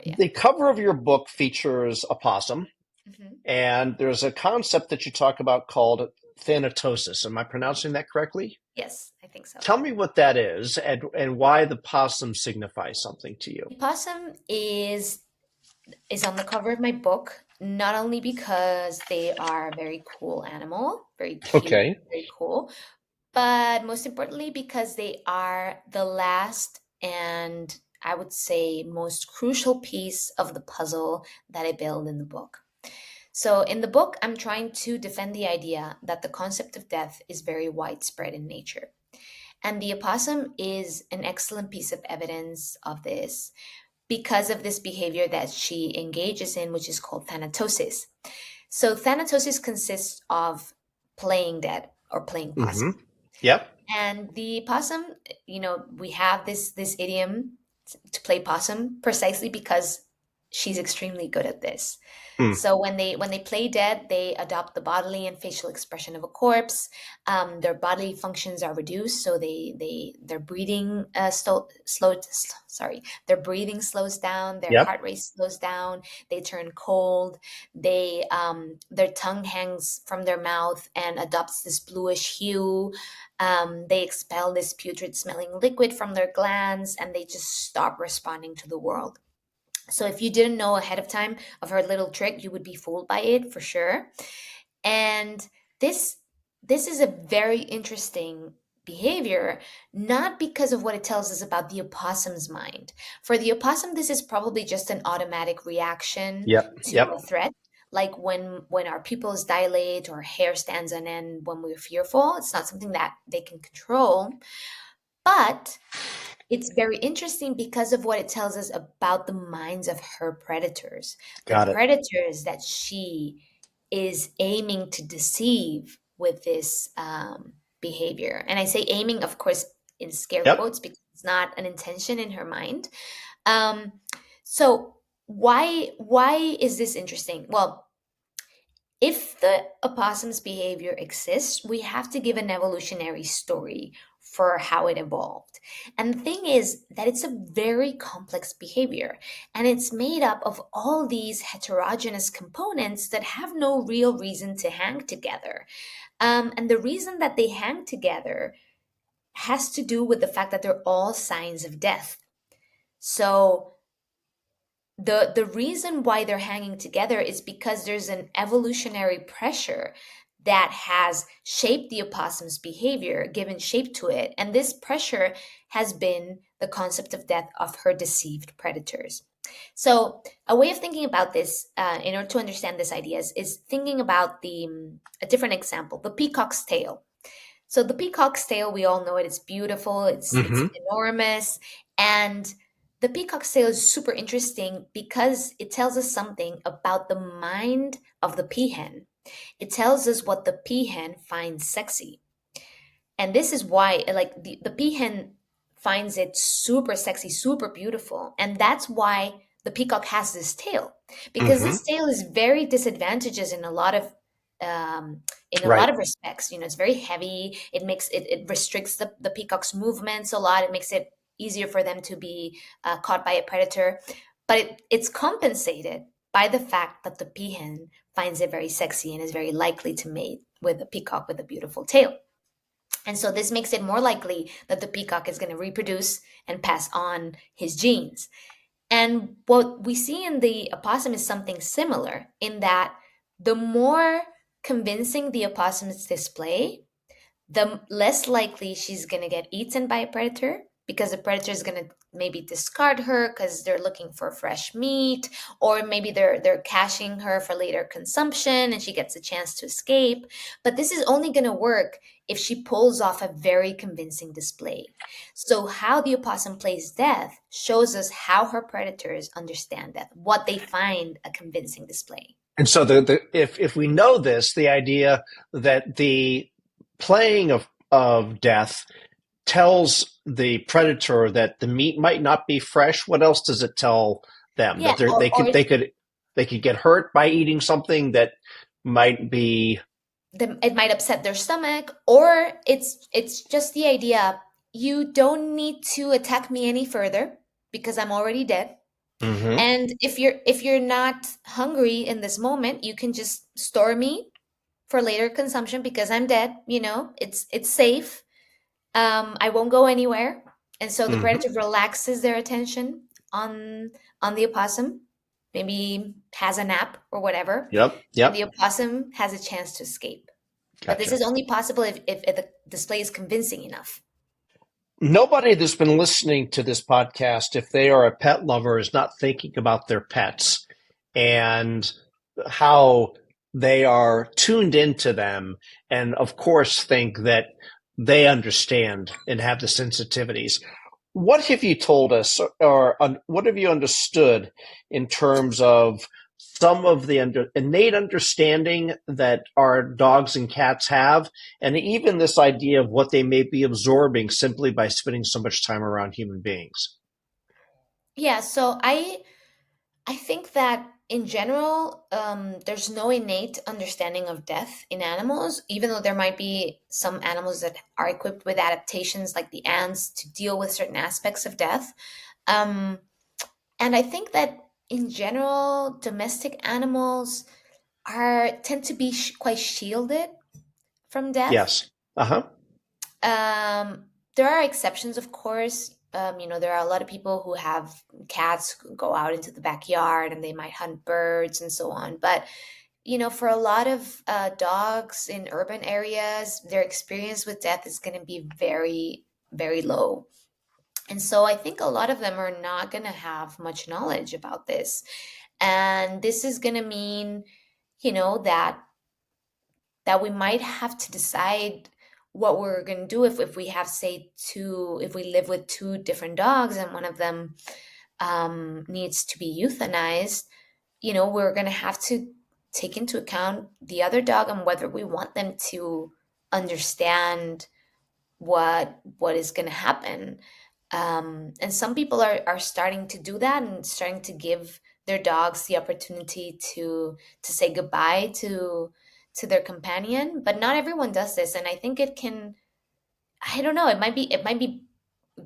Yeah. The cover of your book features a possum, Hmm. and there's a concept that you talk about called thanatosis. Am I pronouncing that correctly? Yes, I think so. Tell me what that is and why the possum signifies something to you. The possum is on the cover of my book, not only because they are a very cool animal, very cute, Okay. very cool, but most importantly because they are the last and I would say most crucial piece of the puzzle that I build in the book. So, in the book, I'm trying to defend the idea that the concept of death is very widespread in nature. And the opossum is an excellent piece of evidence of this because of this behavior that she engages in, which is called thanatosis. So, thanatosis consists of playing dead or playing Mm-hmm. possum. Yep. And the possum, we have this idiom to play possum precisely because she's extremely good at this. Hmm. So when they play dead, they adopt the bodily and facial expression of a corpse. Their bodily functions are reduced, so their breathing their breathing slows down, their Yep. heart rate slows down, they turn cold, their tongue hangs from their mouth and adopts this bluish hue. They expel this putrid smelling liquid from their glands, and they just stop responding to the world. So if you didn't know ahead of time of her little trick, you would be fooled by it for sure. And this this is a very interesting behavior, not because of what it tells us about the opossum's mind. For the opossum, this is probably just an automatic reaction Yep. to a Yep. threat. Like when our pupils dilate or hair stands on end when we're fearful, it's not something that they can control. But it's very interesting because of what it tells us about the minds of her predators, the Got it. predators that she is aiming to deceive with this behavior. And I say aiming, of course, in scare Yep. quotes because it's not an intention in her mind. Um, so why is this interesting? Well, if the opossum's behavior exists, we have to give an evolutionary story for how it evolved. And the thing is that it's a very complex behavior, and it's made up of all these heterogeneous components that have no real reason to hang together. And the reason that they hang together has to do with the fact that they're all signs of death. So the reason why they're hanging together is because there's an evolutionary pressure that has shaped the opossum's behavior, given shape to it, and this pressure has been the concept of death of her deceived predators. So a way of thinking about this, in order to understand this idea, is thinking about a different example, the peacock's tail. So the peacock's tail, we all know it. It's beautiful. It's Mm-hmm. enormous, and the peacock's tail is super interesting because it tells us something about the mind of the peahen. It tells us what the peahen finds sexy, and this is why, like the peahen finds it super sexy, super beautiful, and that's why the peacock has this tail because Mm-hmm. this tail is very disadvantageous um, in a lot Right. of respects. It's very heavy. It restricts the peacock's movements a lot. It makes it easier for them to be caught by a predator, but it's compensated by the fact that the peahen finds it very sexy and is very likely to mate with a peacock with a beautiful tail. And so this makes it more likely that the peacock is going to reproduce and pass on his genes. And what we see in the opossum is something similar in that the more convincing the opossum's display, the less likely she's going to get eaten by a predator because the predator is going to maybe discard her because they're looking for fresh meat, or maybe they're caching her for later consumption and she gets a chance to escape. But this is only going to work if she pulls off a very convincing display. So how the opossum plays death shows us how her predators understand death, what they find a convincing display. And so if we know this, the idea that the playing of death tells the predator that the meat might not be fresh. What else does it tell them? Yeah, That they could get hurt by eating something that might be it might upset their stomach, or it's just the idea, you don't need to attack me any further because I'm already dead. Hmm. And if you're not hungry in this moment, you can just store me for later consumption because I'm dead, it's safe. I won't go anywhere. And so the Hmm. predator relaxes their attention on on the opossum, maybe has a nap or whatever, Yep. and the Yep. opossum has a chance to escape. But this Gotcha. is only possible if the display is convincing enough. Nobody that's been listening to this podcast, if they are a pet lover, is not thinking about their pets and how they are tuned into them, and of course, think that they understand and have the sensitivities. What have you told us, or what have you understood in terms of some of the innate understanding that our dogs and cats have, and even this idea of what they may be absorbing simply by spending so much time around human beings? Yeah, so I think that in general, there's no innate understanding of death in animals, even though there might be some animals that are equipped with adaptations, like the ants, to deal with certain aspects of death. Um, and I think that in general, domestic animals are tend to be quite shielded from death. Yes. Uh huh. There are exceptions, of course. There are a lot of people who have cats who go out into the backyard and they might hunt birds and so on. But, for a lot of dogs in urban areas, their experience with death is going to be very, very low. And so I think a lot of them are not going to have much knowledge about this. And this is going to mean, that we might have to decide what we're going to do if we have, say, if we live with two different dogs and one of them needs to be euthanized. We're going to have to take into account the other dog and whether we want them to understand what is going to happen. And some people are starting to do that and starting to give their dogs the opportunity to say goodbye to their companion, but not everyone does this. And I think it can, I don't know, it might be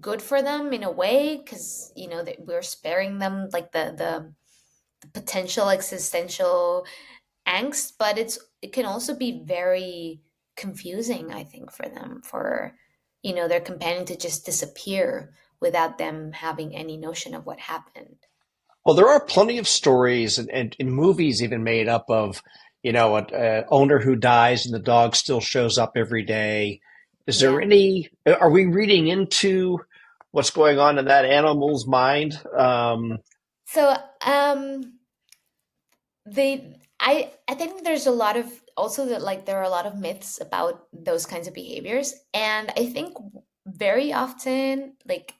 good for them in a way because that we're sparing them like the potential existential angst, but it can also be very confusing, I think, for them, for their companion to just disappear without them having any notion of what happened. Well, there are plenty of stories and movies even made up of, an owner who dies and the dog still shows up every day. Is there Yeah. any, are we reading into what's going on in that animal's mind? So I think there's a lot of, also, that like there are a lot of myths about those kinds of behaviors, and I think very often, like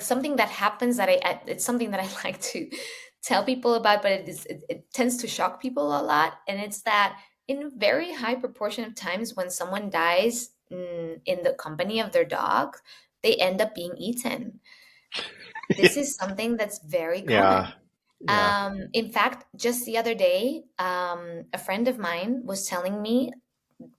something that happens that it's something that I like to tell people about, but it tends to shock people a lot. And it's that in a very high proportion of times when someone dies in the company of their dog, they end up being eaten. This is something that's very Yeah, common. yeah. In fact, just the other day, a friend of mine was telling me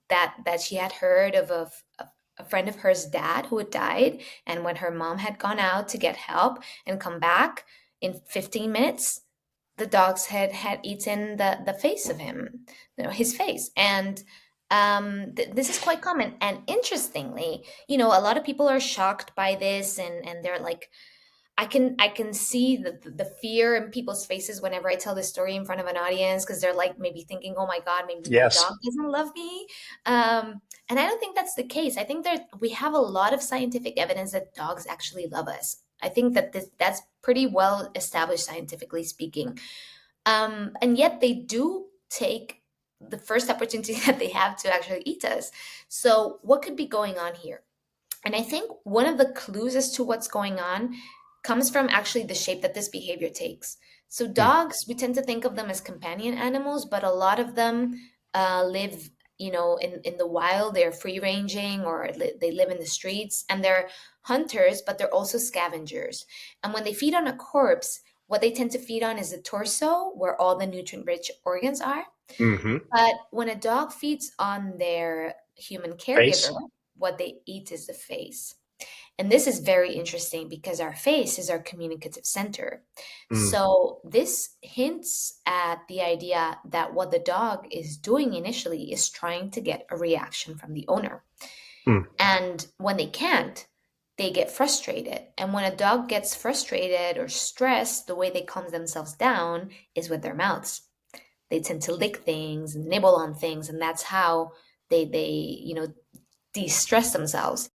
that she had heard of a friend of hers dad who had died, and when her mom had gone out to get help and come back in 15 minutes, the dogs had eaten the face of him, his face. And this is quite common. And interestingly, a lot of people are shocked by this, and they're like, I can see the fear in people's faces whenever I tell this story in front of an audience, because they're like maybe thinking, "Oh my God, maybe my Yes. dog doesn't love me," and I don't think that's the case. I think that we have a lot of scientific evidence that dogs actually love us. I think that that's pretty well established scientifically speaking, and yet they do take the first opportunity that they have to actually eat us. So what could be going on here? And I think one of the clues as to what's going on comes from actually the shape that this behavior takes. So, Hmm. dogs, we tend to think of them as companion animals, but a lot of them live, in the wild. They're free ranging, or they live in the streets, and they're hunters, but they're also scavengers. And when they feed on a corpse, what they tend to feed on is the torso, where all the nutrient rich organs are. Hmm. But when a dog feeds on their human caregiver, Face. what they eat is the face. And this is very interesting because our face is our communicative center. Mm, So this hints at the idea that what the dog is doing initially is trying to get a reaction from the owner. mm, And when they can't, they get frustrated. And when a dog gets frustrated or stressed, the way they calm themselves down is with their mouths. They tend to lick things and nibble on things, and that's how they de-stress themselves.